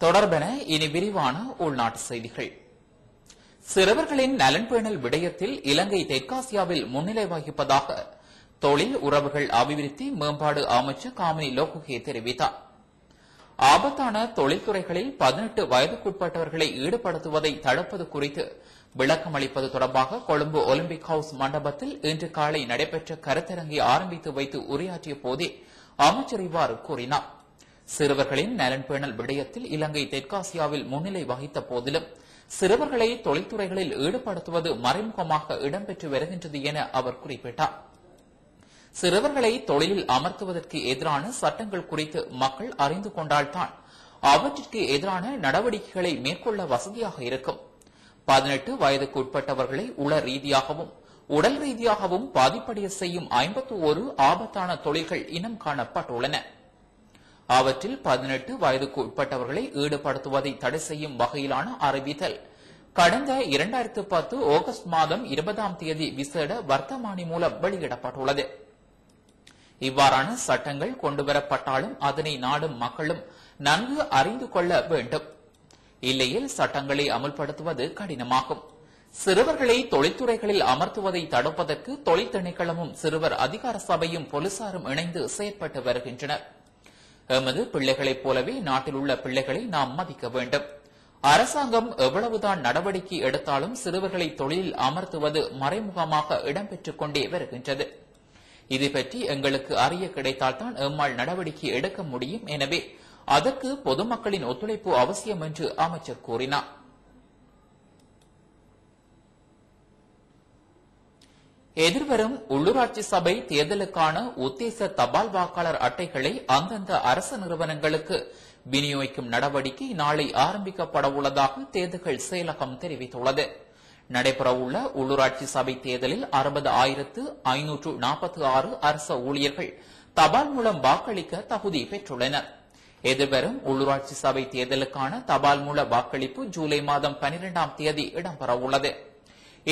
தொடர்பென இனி விரிவான உள்நாட்டு செய்திகள். சிறுவர்களின் நலன் பேணல் விடயத்தில் இலங்கை தெற்காசியாவில் முன்னிலை வகிப்பதாக தொழில் உறவுகள் அபிவிருத்தி மேம்பாடு அமைச்சர் காமினி லோகுகே தெரிவித்தார். ஆபத்தான தொழில்துறைகளில் 18 வயதுக்குட்பட்டவர்களை ஈடுபடுத்துவதை தடுப்பது குறித்து விளக்கம் அளிப்பது தொடர்பாக கொழும்பு ஒலிம்பிக் ஹவுஸ் மண்டபத்தில் இன்று காலை நடைபெற்ற கருத்தரங்கை ஆரம்பித்து வைத்து உரையாற்றிய போதே அமைச்சர் இவ்வாறு கூறினார். சிறுவர்களின் நலன் பேணல் விடயத்தில் இலங்கை தெற்காசியாவில் முன்னிலை வகித்த போதிலும் சிறுவர்களை தொழில்துறைகளில் ஈடுபடுத்துவது மறைமுகமாக இடம்பெற்று வருகின்றது என அவர் குறிப்பிட்டார். சிறுவர்களை தொழிலில் அமர்த்துவதற்கு எதிரான சட்டங்கள் குறித்து மக்கள் அறிந்து கொண்டால்தான் அவற்றிற்கு எதிரான நடவடிக்கைகளை மேற்கொள்ள வசதியாக இருக்கும். 18 வயதுக்கு உட்பட்டவர்களை உள ரீதியாகவும் உடல் ரீதியாகவும் பாதிப்படைய செய்யும் 51 ஆபத்தான தொழில்கள் இனம் காணப்பட்டுள்ளன. அவற்றில் 18 வயதுக்கு உட்பட்டவர்களை ஈடுபடுத்துவதை தடை செய்யும் வகையிலான அறிவித்தல் கடந்த 2010 ஆகஸ்ட் மாதம் 20ஆம் தேதி விசேட வர்த்தமானி மூலம் வெளியிடப்பட்டுள்ளது. இவ்வாறான சட்டங்கள் கொண்டுவரப்பட்டாலும் அதனை நாடும் மக்களும் நன்கு அறிந்து கொள்ள வேண்டும். இல்லையில் சட்டங்களை அமல்படுத்துவது கடினமாகும். சிறுவர்களை தொழில்துறைகளில் அமர்த்துவதை தடுப்பதற்கு தொழில் திணைக்களமும் சிறுவர் அதிகார சபையும் போலீசாரும் இணைந்து செயற்பட்டு வருகின்றனர். எமது பிள்ளைகளைப் போலவே நாட்டில் உள்ள பிள்ளைகளை நாம் மதிக்க வேண்டும். அரசாங்கம் எவ்வளவுதான் நடவடிக்கை எடுத்தாலும் சிறுவர்களை தொழிலில் அமர்த்துவது மறைமுகமாக இடம்பெற்றுக் கொண்டே வருகின்றது. இது பற்றி எங்களுக்கு அறிய கிடைத்தால்தான் எம்மால் நடவடிக்கை எடுக்க முடியும். எனவே அதற்கு பொதுமக்களின் ஒத்துழைப்பு அவசியம் என்று அமைச்சர் கூறினார். எதிர்வரும் உள்ளூராட்சி சபை தேர்தலுக்கான உத்தேச தபால் வாக்காளர் அட்டைகளை அந்தந்த அரசு நிறுவனங்களுக்கு விநியோகிக்கும் நடவடிக்கை நாளை ஆரம்பிக்கப்பட உள்ளதாக தேர்தல்கள் செயலகம் தெரிவித்துள்ளது. நடைபெறவுள்ள உள்ளூராட்சி சபை தேர்தலில் 60,546 அரச ஊழியர்கள் தபால் மூலம் வாக்களிக்க தகுதி பெற்றுள்ளனர். எதிர்வரும் உள்ளூராட்சி சபை தேர்தலுக்கான தபால் மூல வாக்களிப்பு ஜூலை மாதம் 12ஆம் தேதி இடம்பெறவுள்ளது.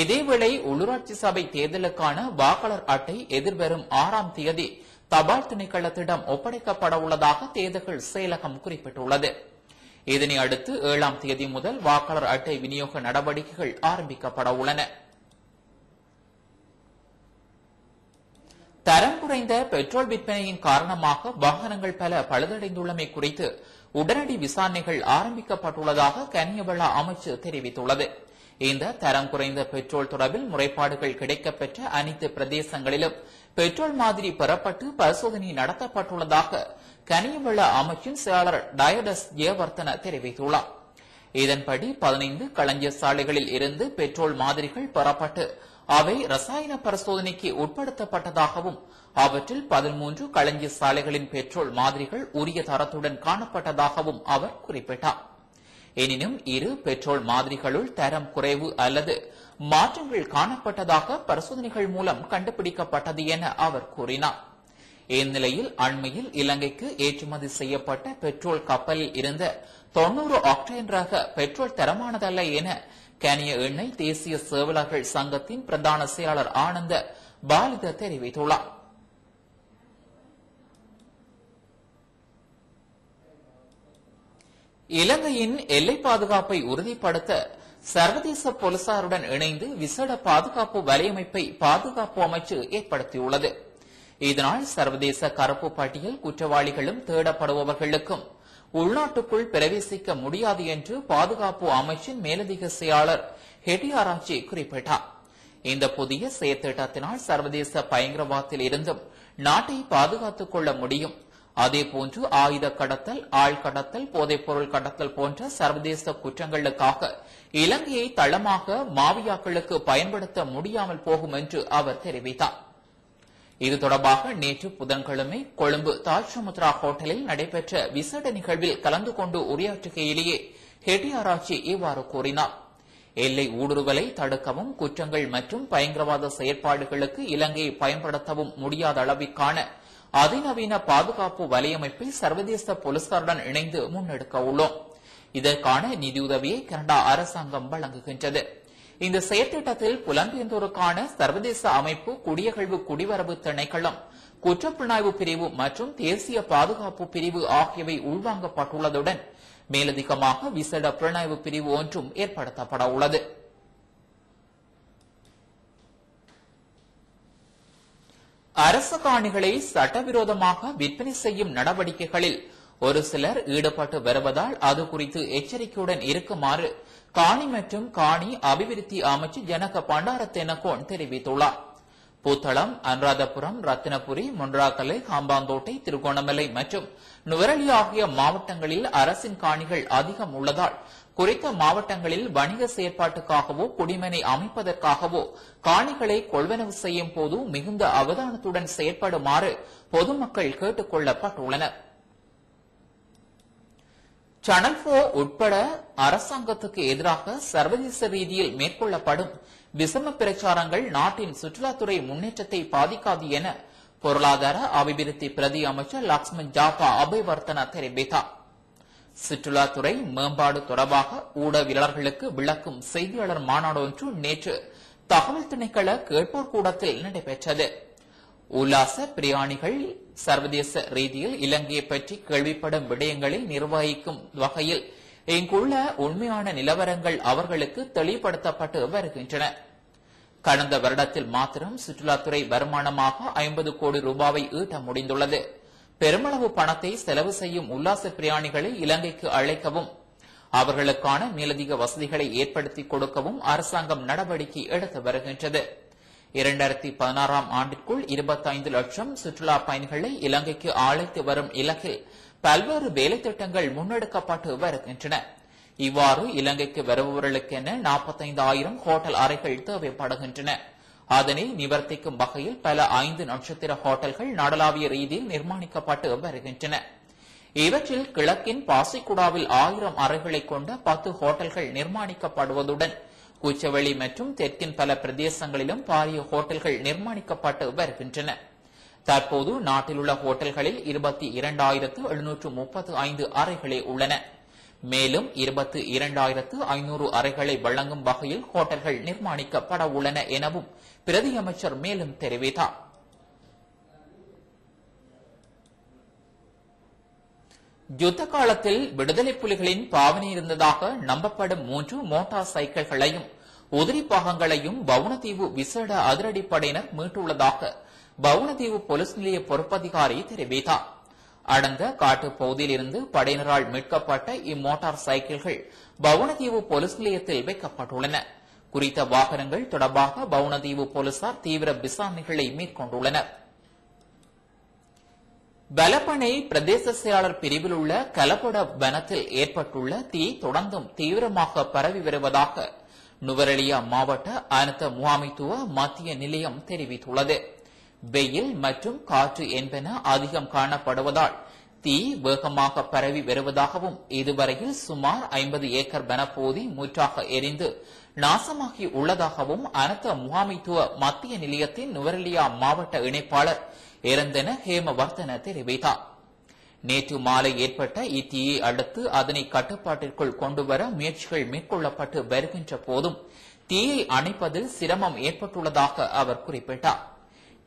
இதேவேளை உள்ளூராட்சி சபை தேர்தலுக்கான வாக்காளர் அட்டை எதிர்வரும் 6ஆம் தேதி தபால் திணைக்களத்திடம் ஒப்படைக்கப்பட உள்ளதாக தேர்தல்கள் செயலகம் குறிப்பிட்டுள்ளது. இதனை அடுத்து 7ஆம் தேதி முதல் வாக்காளர் அட்டை விநியோக நடவடிக்கைகள் ஆரம்பிக்கப்பட உள்ளன. தரம் குறைந்த பெட்ரோல் விற்பனையின் காரணமாக வாகனங்கள் பல பழுதடைந்துள்ளமை குறித்து உடனடி விசாரணைகள் ஆரம்பிக்கப்பட்டுள்ளதாக கனியவள அமைச்சு தெரிவித்துள்ளது. இந்த தரம் குறைந்த பெட்ரோல் தொடர்பில் முறைப்பாடுகள் கிடைக்கப்பெற்ற அனைத்து பிரதேசங்களிலும் பெட்ரோல் மாதிரி பெறப்பட்டு பரிசோதனை நடத்தப்பட்டுள்ளதாக கனியவள அமைச்சின் செயலாளர் டயடஸ் ஜெயவர்தன தெரிவித்துள்ளார். இதன்படி 15 களஞ்சிய சாலைகளில் இருந்து பெட்ரோல் மாதிரிகள் பெறப்பட்டு அவை ரசாயன பரிசோதனைக்கு உட்படுத்தப்பட்டதாகவும் அவற்றில் 13 களஞ்சிய சாலைகளின் பெட்ரோல் மாதிரிகள் உரிய தரத்துடன் காணப்பட்டதாகவும் அவர் குறிப்பிட்டார். எனினும் இரு பெட்ரோல் மாதிரிகளுள் தரம் குறைவு அல்லது மாற்றங்கள் காணப்பட்டதாக பரிசோதனைகள் மூலம் கண்டுபிடிக்கப்பட்டது என அவர் கூறினார். இந்நிலையில் அண்மையில் இலங்கைக்கு ஏற்றுமதி செய்யப்பட்ட பெட்ரோல் கப்பலில் இருந்த 90 ஆக்டேன் ரக பெட்ரோல் தரமானதல்ல என கனிய எண்ணெய் தேசிய சேவலர்கள் சங்கத்தின் பிரதான செயலாளர் ஆனந்த பாலித தெரிவித்துள்ளார். இலங்கையின் எல்லை பாதுகாப்பை உறுதிப்படுத்த சர்வதேச போலீசாருடன் இணைந்து விசேட பாதுகாப்பு வலையமைப்பை பாதுகாப்பு அமைச்சு ஏற்படுத்தியுள்ளது. இதனால் சர்வதேச கருப்பு பட்டியல் குற்றவாளிகளும் தேடப்படுபவர்களுக்கும் உள்நாட்டுக்குள் பிரவேசிக்க முடியாது என்று பாதுகாப்பு அமைச்சின் மேலதிக செயலாளர் ஹெட்டியாராச்சி குறிப்பிட்டார். இந்த புதிய செயற்திட்டத்தினால் சர்வதேச பயங்கரவாதத்தில் இருந்தும் நாட்டை பாதுகாத்துக் கொள்ள முடியும். அதேபோன்று ஆயுத கடத்தல், ஆள் கடத்தல், போதைப்பொருள் கடத்தல் போன்ற சர்வதேச குற்றங்களுக்காக இலங்கையை தளமாக மாவியாக்களுக்கு பயன்படுத்த முடியாமல் போகும் என்று அவர் தெரிவித்தார். இது தொடர்பாக நேற்று புதன்கிழமை கொழும்பு தாஜ் சமுத்ரா ஹோட்டலில் நடைபெற்ற விசேட நிகழ்வில் கலந்து கொண்டு உரையாற்றுகையிலேயே ஹெட்டியாராச்சி இவ்வாறு கூறினார். எல்லை ஊடுருவலை தடுக்கவும் குற்றங்கள் மற்றும் பயங்கரவாத செயற்பாடுகளுக்கு இலங்கையை பயன்படுத்தவும் முடியாத அளவிற்கான அதிநவீன பாதுகாப்பு வலையமைப்பை சர்வதேச போலீசாருடன் இணைந்து முன்னெடுக்க உள்ளோம். இதற்கான நிதியுதவியை கனடா அரசாங்கம் வழங்குகின்றது. இந்த செயற்திட்டத்தில் புலம்பெயர்ந்தோருக்கான சர்வதேச அமைப்பு, குடியகழ்வு குடிவரவு திணைக்களம், குற்றப்புலனாய்வு பிரிவு மற்றும் தேசிய பாதுகாப்பு பிரிவு ஆகியவை உள்வாங்கப்பட்டுள்ளதுடன் மேலதிகமாக விசேட புலனாய்வு பிரிவு ஒன்றும் ஏற்படுத்தப்பட உள்ளது. அரசு காணிகளை சட்டவிரோதமாக விற்பனை செய்யும் நடவடிக்கைகளில் ஒரு சிலர் ஈடுபட்டு வருவதால் அது குறித்து எச்சரிக்கையுடன் இருக்குமாறு காணி மற்றும் காணி அபிவிருத்தி அமைச்சர் ஜனக பண்டார தென்னகோன் தெரிவித்துள்ளார். புத்தளம், அனுராதபுரம், ரத்தினபுரி, முன்றாகலை, ஹாம்பாந்தோட்டை, திருகோணமலை மற்றும் நுவரெலியா ஆகிய மாவட்டங்களில் அரசின் காணிகள் அதிகம் உள்ளதால் குறித்த மாவட்டங்களில் வணிக செயற்பாட்டுக்காகவோ குடிமனை அமைப்பதற்காகவோ காணிகளை கொள்வனவு செய்யும் போது மிகுந்த அவதானத்துடன் செயற்படுமாறு பொதுமக்கள் கேட்டுக் கொள்ளப்பட்டுள்ளனர். சேனல் 4 உட்பட அரசாங்கத்துக்கு எதிராக சர்வதேச ரீதியில் மேற்கொள்ளப்படும் விசம பிரச்சாரங்கள் நாட்டின் சுற்றுலாத்துறை முன்னேற்றத்தை பாதிக்காது என பொருளாதார அபிவிருத்தி பிரதி அமைச்சர் லக்ஷ்மண் ஜாபா அபேவர்த்தன தெரிவித்தார். சுற்றுலாத்துறை மேம்பாடு தொடர்பாக ஊடகவியலாளர்களுக்கு விளக்கும் செய்தியாளர் மாநாடு ஒன்று நேற்று தகவல் திணைக்கள கேட்போர் கூடத்தில் நடைபெற்றது. உல்லாச பிரயாணிகள் சர்வதேச ரீதியில் இலங்கையை பற்றி கேள்விப்படும் விடயங்களை நிர்வகிக்கும் வகையில் இங்குள்ள உண்மையான நிலவரங்கள் அவர்களுக்கு தெளிவுபடுத்தப்பட்டு வருகின்றன. கடந்த வருடத்தில் மாத்திரம் சுற்றுலாத்துறை வருமானமாக 50 கோடி ரூபாவை ஈட்ட முடிந்துள்ளது. பெருமளவு பணத்தை செலவு செய்யும் உல்லாச பிரயாணிகளை இலங்கைக்கு அழைக்கவும் அவர்களுக்கான மேலதிக வசதிகளை ஏற்படுத்திக் கொடுக்கவும் அரசாங்கம் நடவடிக்கை எடுத்து வருகின்றது. 2016 ஆண்டிற்குள் 25 லட்சம் சுற்றுலா பயணிகளை இலங்கைக்கு அழைத்து வரும் இலக்கில் பல்வேறு வேலைத்திட்டங்கள் முன்னெடுக்கப்பட்டு வருகின்றன. இவ்வாறு இலங்கைக்கு வருபவர்களுக்கென 45,000 ஹோட்டல் அறைகள் தேவைப்படுகின்றன. அதனை நிவர்த்திக்கும் வகையில் பல 5 நட்சத்திர ஹோட்டல்கள் நாடளாவிய ரீதியில் நிர்மாணிக்கப்பட்டு வருகின்றன. இவற்றில் கிழக்கின் பாசிக்குடாவில் 1000 அறைகளை கொண்ட 10 ஹோட்டல்கள் நிர்மாணிக்கப்படுவதுடன் குச்சவெளி மற்றும் தெற்கின் பல பிரதேசங்களிலும் பாரிய ஹோட்டல்கள் நிர்மாணிக்கப்பட்டு வருகின்றன. தற்போது நாட்டில் உள்ள ஹோட்டல்களில் 22,735 அறைகளே உள்ளன. மேலும் 22,500 அறைகளை வழங்கும் வகையில் ஹோட்டல்கள் நிர்மாணிக்கப்பட உள்ளன எனவும் பிரதி அமைச்சர் மேலும் தெரிவித்தார். யுத்த காலத்தில் விடுதலை புலிகளின் பாவனை இருந்ததாக நம்பப்படும் 3 மோட்டார் சைக்கிள்களையும் உதிரி பாகங்களையும் வவுணதீவு விசேட அதிரடிப்படையினர் மீட்டுள்ளதாக வவுணதீவு போலீஸ் நிலைய பொறுப்பதிகாரி தெரிவித்தார். அடர்ந்த காட்டு பகுதியில் இருந்து படையினரால் மீட்கப்பட்ட இம்மோட்டார் சைக்கிள்கள் வவுணதீவு போலீஸ் நிலையத்தில் வைக்கப்பட்டுள்ளன. குறித்த வாகனங்கள் தொடர்பாக வவுணதீவு போலீசார் தீவிர விசாரணைகளை மேற்கொண்டுள்ளனர். பலப்பனை பிரதேச செயலாளர் பிரிவில் உள்ள கலப்பட வனத்தில் ஏற்பட்டுள்ள தீ தொடர்ந்தும் தீவிரமாக பரவி வருவதாக நுவரெலியா மாவட்ட அனர்த்த முகாமைத்துவ மத்திய நிலையம் தெரிவித்துள்ளது. வெயில் மற்றும் காற்று என்பன அதிகம் காணப்படுவதால் தீ வேகமாக பரவி வருவதாகவும் இதுவரையில் சுமார் 50 ஏக்கர் வனப்பகுதி முற்றாக எரிந்து நாசமாகி உள்ளதாகவும் அனர்த்த முகாமைத்துவ மத்திய நிலையத்தின் நுவரெலியா மாவட்ட இணைப்பாளர் எரந்தன ஹேமவர்தன தெரிவித்தார். நேற்று மாலை ஏற்பட்ட இத்தீயை அடுத்து அதனை கட்டுப்பாட்டிற்குள் கொண்டுவர முயற்சிகள் மேற்கொள்ளப்பட்டு வருகின்ற போதும் தீயை அணைப்பதில் சிரமம் ஏற்பட்டுள்ளதாக அவர் குறிப்பிட்டார்.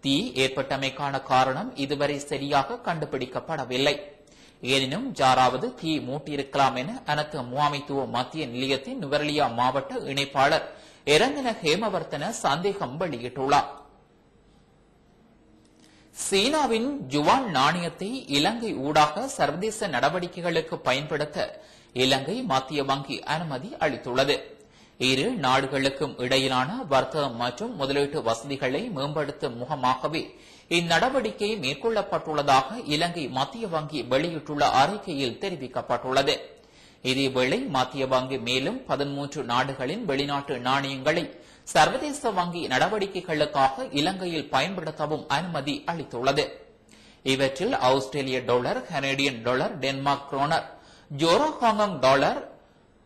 தீ ஏற்பட்டமைக்கான காரணம் இதுவரை சரியாக கண்டுபிடிக்கப்படவில்லை. எனினும் யாராவது தீ மூட்டியிருக்கலாம் என அனர்த்த முகாமைத்துவ மத்திய நிலையத்தின் நுவரெலியா மாவட்ட இணைப்பாளர் எரந்தன ஹேமவர்தன சந்தேகம் வெளியிட்டுள்ளார். சீனாவின் யுவான் நாணயத்தை இலங்கை ஊடாக சர்வதேச நடவடிக்கைகளுக்கு பயன்படுத்த இலங்கை மத்திய வங்கி அனுமதி அளித்துள்ளது. இரு நாடுகளுக்கும் இடையிலான வர்த்தகம் மற்றும் முதலீட்டு வசதிகளை மேம்படுத்தும் முகமாகவே இந்நடவடிக்கை மேற்கொள்ளப்பட்டுள்ளதாக இலங்கை மத்திய வங்கி வெளியிட்டுள்ள அறிக்கையில் தெரிவிக்கப்பட்டுள்ளது. இதேவேளை மத்திய வங்கி மேலும் 13 நாடுகளின் வெளிநாட்டு நாணயங்களை சர்வதேச வங்கி நடவடிக்கைகளுக்காக இலங்கையில் பயன்படுத்தவும் அனுமதி அளித்துள்ளது. இவற்றில் ஆஸ்திரேலிய dollar, Canadian dollar, Denmark kroner, ஜோரோ ஹாங்காங் டாலர்,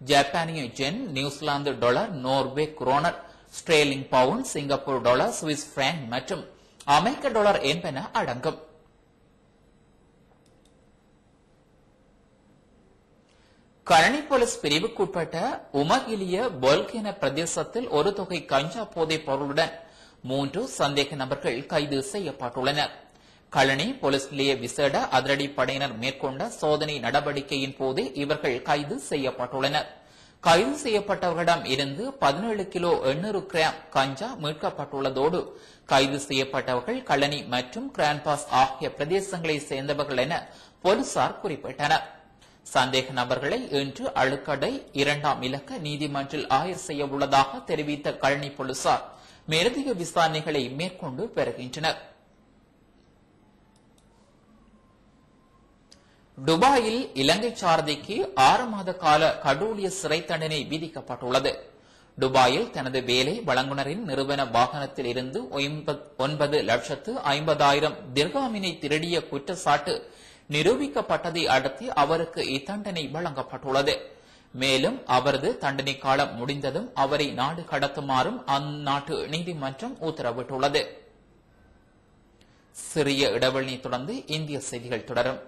ஜப்பானிய yen, New Zealand dollar, Norway kroner, sterling pound, Singapore dollar, Swiss franc மற்றும் அமெரிக்க டாலர் என்பன அடங்கும். கழனி போலீஸ் பிரிவுக்குட்பட்ட உமகிலிய பொல்கேன பிரதேசத்தில் ஒரு தொகை கஞ்சா போதைப் பொருளுடன் 3 சந்தேக நபர்கள் கைது செய்யப்பட்டுள்ளனர். களனி போலீஸ் நிலைய விசேட அதிரடி படையினர் மேற்கொண்ட சோதனை நடவடிக்கையின் போது இவர்கள் கைது செய்யப்பட்டுள்ளனர். கைது செய்யப்பட்டவர்களிடம் இருந்து 17 கிலோ 800 கிராம் கஞ்சா மீட்கப்பட்டுள்ளதோடு கைது செய்யப்பட்டவர்கள் களனி மற்றும் கிரான்பாஸ் ஆகிய பிரதேசங்களைச் சேர்ந்தவர்கள் என போலீசார் குறிப்பிட்டனர். சந்தேக நபர்களை இன்று அழுக்கடை 2ஆம் இலக்க நீதிமன்றில் ஆயர் செய்ய உள்ளதாக தெரிவித்த களனி போலீசார் மேலதிக விசாரணைகளை மேற்கொண்டு வருகின்றனர். துபாயில் இலங்கை சாரதிக்கு 6 மாத கால கடூழிய சிறை தண்டனை விதிக்கப்பட்டுள்ளது. துபாயில் தனது வேலை வழங்குனரின் நிறுவன வாகனத்தில் இருந்து 9,50,000 திர்ஹாமினை திருடிய குற்றச்சாட்டு நிரூபிக்கப்பட்டதை அடுத்து அவருக்கு இத்தண்டனை வழங்கப்பட்டுள்ளது. மேலும் அவரது தண்டனை காலம் முடிந்ததும் அவரை நாடு கடத்துமாறும் அந்நாட்டு நீதிமன்றம் உத்தரவிட்டுள்ளது. சிறிய இடைவெளியை தொடர்ந்து இந்திய செய்திகள் தொடரும்.